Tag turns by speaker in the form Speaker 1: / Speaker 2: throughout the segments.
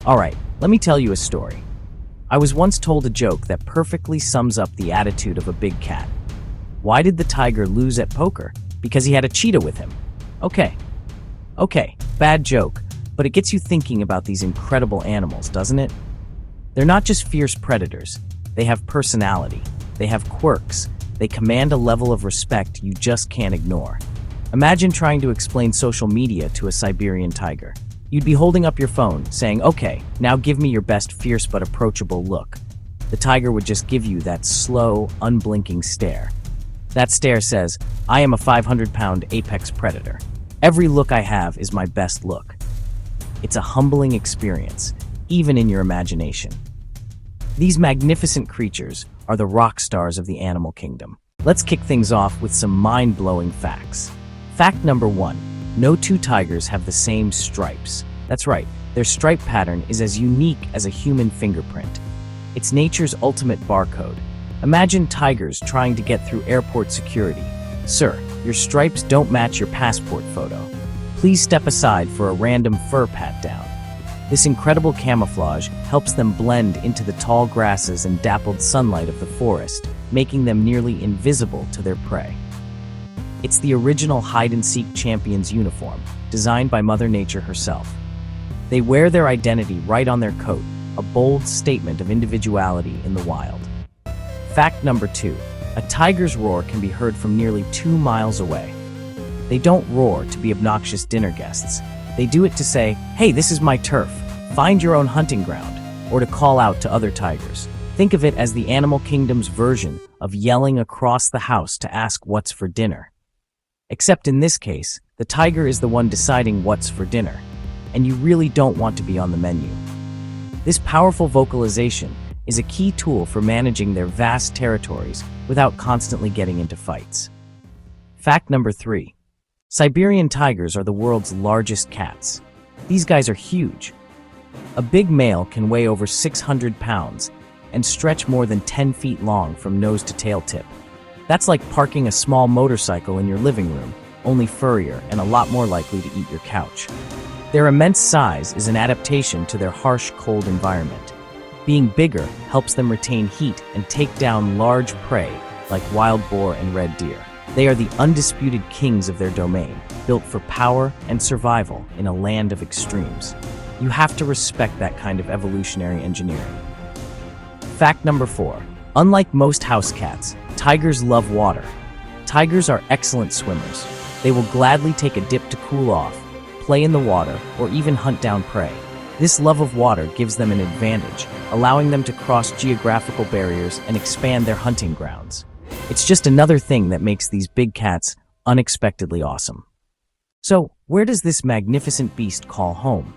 Speaker 1: Alright, let me tell you a story. I was once told a joke that perfectly sums up the attitude of a big cat. Why did the tiger lose at poker? Because he had a cheetah with him. Okay, bad joke, but it gets you thinking about these incredible animals, doesn't it? They're not just fierce predators. They have personality. They have quirks. They command a level of respect you just can't ignore. Imagine trying to explain social media to a Siberian tiger. You'd be holding up your phone, saying, "Okay, now give me your best fierce but approachable look." The tiger would just give you that slow, unblinking stare. That stare says, "I am a 500-pound apex predator. Every look I have is my best look." It's a humbling experience, even in your imagination. These magnificent creatures are the rock stars of the animal kingdom. Let's kick things off with some mind-blowing facts. Fact number 1. No two tigers have the same stripes. That's right, their stripe pattern is as unique as a human fingerprint. It's nature's ultimate barcode. Imagine tigers trying to get through airport security. "Sir, your stripes don't match your passport photo. Please step aside for a random fur pat-down." This incredible camouflage helps them blend into the tall grasses and dappled sunlight of the forest, making them nearly invisible to their prey. It's the original hide-and-seek champion's uniform, designed by Mother Nature herself. They wear their identity right on their coat, a bold statement of individuality in the wild. Fact number 2. A tiger's roar can be heard from nearly 2 miles away. They don't roar to be obnoxious dinner guests. They do it to say, "Hey, this is my turf. Find your own hunting ground," or to call out to other tigers. Think of it as the animal kingdom's version of yelling across the house to ask what's for dinner. Except in this case, the tiger is the one deciding what's for dinner, and you really don't want to be on the menu. This powerful vocalization is a key tool for managing their vast territories without constantly getting into fights. Fact number 3. Siberian tigers are the world's largest cats. These guys are huge. A big male can weigh over 600 pounds and stretch more than 10 feet long from nose to tail tip. That's like parking a small motorcycle in your living room, only furrier and a lot more likely to eat your couch. Their immense size is an adaptation to their harsh, cold environment. Being bigger helps them retain heat and take down large prey like wild boar and red deer. They are the undisputed kings of their domain, built for power and survival in a land of extremes. You have to respect that kind of evolutionary engineering. Fact number 4. Unlike most house cats, tigers love water. Tigers are excellent swimmers. They will gladly take a dip to cool off, play in the water, or even hunt down prey. This love of water gives them an advantage, allowing them to cross geographical barriers and expand their hunting grounds. It's just another thing that makes these big cats unexpectedly awesome. So, where does this magnificent beast call home?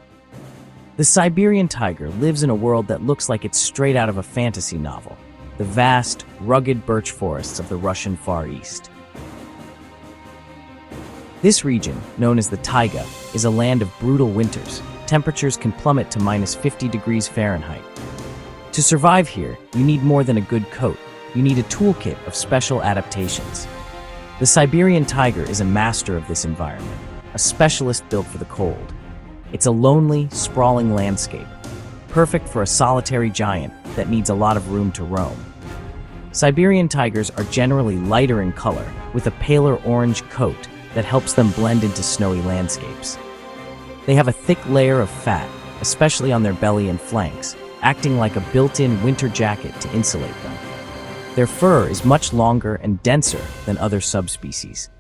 Speaker 1: The Siberian tiger lives in a world that looks like it's straight out of a fantasy novel. The vast, rugged birch forests of the Russian Far East. This region, known as the taiga, is a land of brutal winters. Temperatures can plummet to -50 degrees Fahrenheit. To survive here, you need more than a good coat. You need a toolkit of special adaptations. The Siberian tiger is a master of this environment, a specialist built for the cold. It's a lonely, sprawling landscape, perfect for a solitary giant that needs a lot of room to roam. Siberian tigers are generally lighter in color, with a paler orange coat that helps them blend into snowy landscapes. They have a thick layer of fat, especially on their belly and flanks, acting like a built-in winter jacket to insulate them. Their fur is much longer and denser than other subspecies.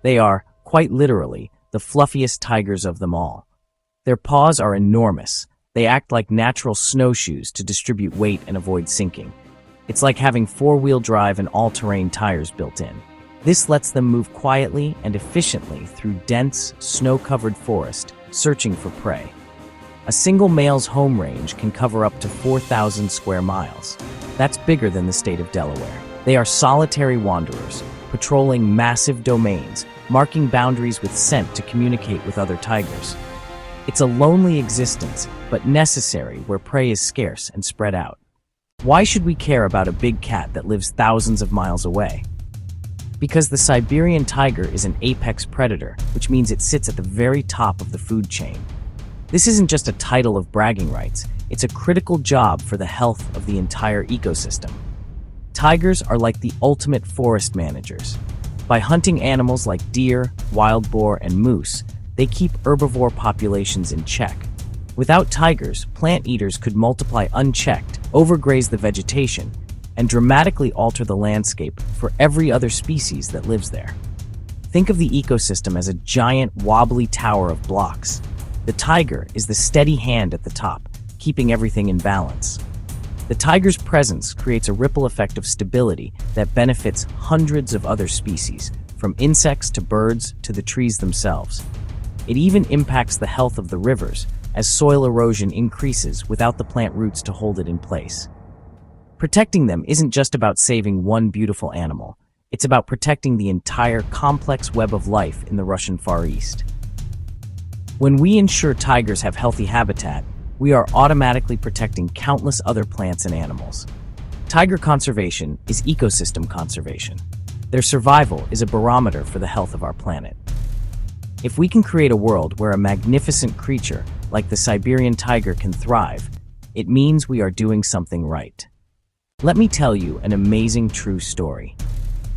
Speaker 1: They are, quite literally, the fluffiest tigers of them all. Their paws are enormous. They act like natural snowshoes to distribute weight and avoid sinking. It's like having four-wheel drive and all-terrain tires built in. This lets them move quietly and efficiently through dense, snow-covered forest, searching for prey. A single male's home range can cover up to 4,000 square miles. That's bigger than the state of Delaware. They are solitary wanderers, patrolling massive domains, marking boundaries with scent to communicate with other tigers. It's a lonely existence, but necessary where prey is scarce and spread out. Why should we care about a big cat that lives thousands of miles away? Because the Siberian tiger is an apex predator, which means it sits at the very top of the food chain. This isn't just a title of bragging rights, it's a critical job for the health of the entire ecosystem. Tigers are like the ultimate forest managers. By hunting animals like deer, wild boar, and moose, they keep herbivore populations in check. Without tigers, plant eaters could multiply unchecked, overgraze the vegetation, and dramatically alter the landscape for every other species that lives there. Think of the ecosystem as a giant, wobbly tower of blocks. The tiger is the steady hand at the top, keeping everything in balance. The tiger's presence creates a ripple effect of stability that benefits hundreds of other species, from insects to birds to the trees themselves. It even impacts the health of the rivers, as soil erosion increases without the plant roots to hold it in place. Protecting them isn't just about saving one beautiful animal. It's about protecting the entire complex web of life in the Russian Far East. When we ensure tigers have healthy habitat, we are automatically protecting countless other plants and animals. Tiger conservation is ecosystem conservation. Their survival is a barometer for the health of our planet. If we can create a world where a magnificent creature like the Siberian tiger can thrive, it means we are doing something right. Let me tell you an amazing true story.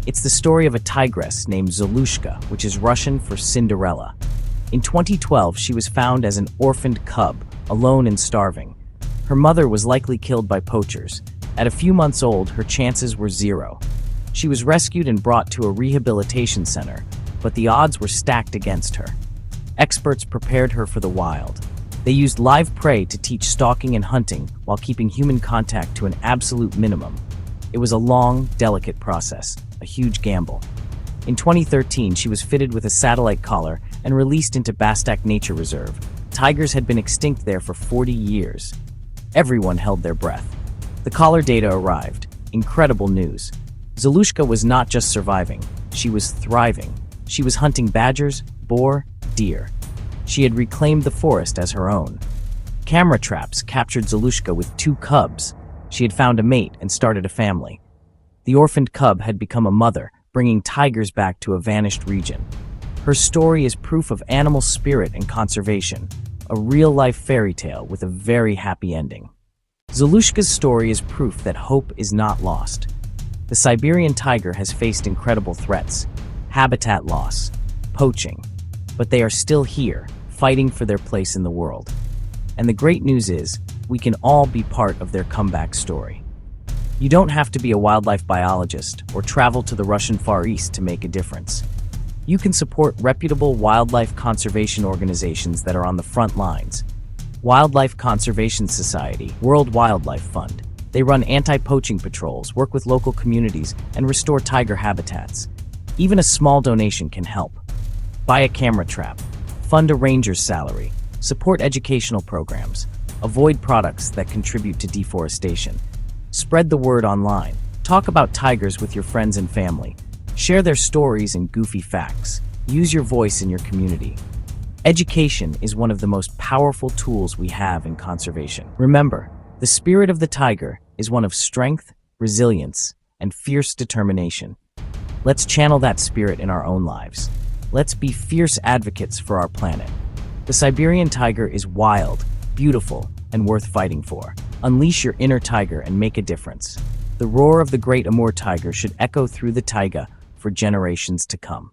Speaker 1: It's the story of a tigress named Zolushka, which is Russian for Cinderella. In 2012, she was found as an orphaned cub, alone and starving. Her mother was likely killed by poachers. At a few months old, her chances were zero. She was rescued and brought to a rehabilitation center, but the odds were stacked against her. Experts prepared her for the wild. They used live prey to teach stalking and hunting while keeping human contact to an absolute minimum. It was a long, delicate process, a huge gamble. In 2013, she was fitted with a satellite collar and released into Bastak Nature Reserve. Tigers had been extinct there for 40 years. Everyone held their breath. The collar data arrived. Incredible news. Zolushka was not just surviving, she was thriving. She was hunting badgers, boar, deer. She had reclaimed the forest as her own. Camera traps captured Zolushka with 2 cubs. She had found a mate and started a family. The orphaned cub had become a mother, bringing tigers back to a vanished region. Her story is proof of animal spirit and conservation, a real-life fairy tale with a very happy ending. Zolushka's story is proof that hope is not lost. The Siberian tiger has faced incredible threats, habitat loss, poaching, but they are still here, fighting for their place in the world. And the great news is, we can all be part of their comeback story. You don't have to be a wildlife biologist or travel to the Russian Far East to make a difference. You can support reputable wildlife conservation organizations that are on the front lines. Wildlife Conservation Society, World Wildlife Fund. They run anti-poaching patrols, work with local communities, and restore tiger habitats. Even a small donation can help. Buy a camera trap, fund a ranger's salary, support educational programs, avoid products that contribute to deforestation. Spread the word online. Talk about tigers with your friends and family. Share their stories and goofy facts. Use your voice in your community. Education is one of the most powerful tools we have in conservation. Remember, the spirit of the tiger is one of strength, resilience, and fierce determination. Let's channel that spirit in our own lives. Let's be fierce advocates for our planet. The Siberian tiger is wild, beautiful, and worth fighting for. Unleash your inner tiger and make a difference. The roar of the great Amur tiger should echo through the taiga for generations to come.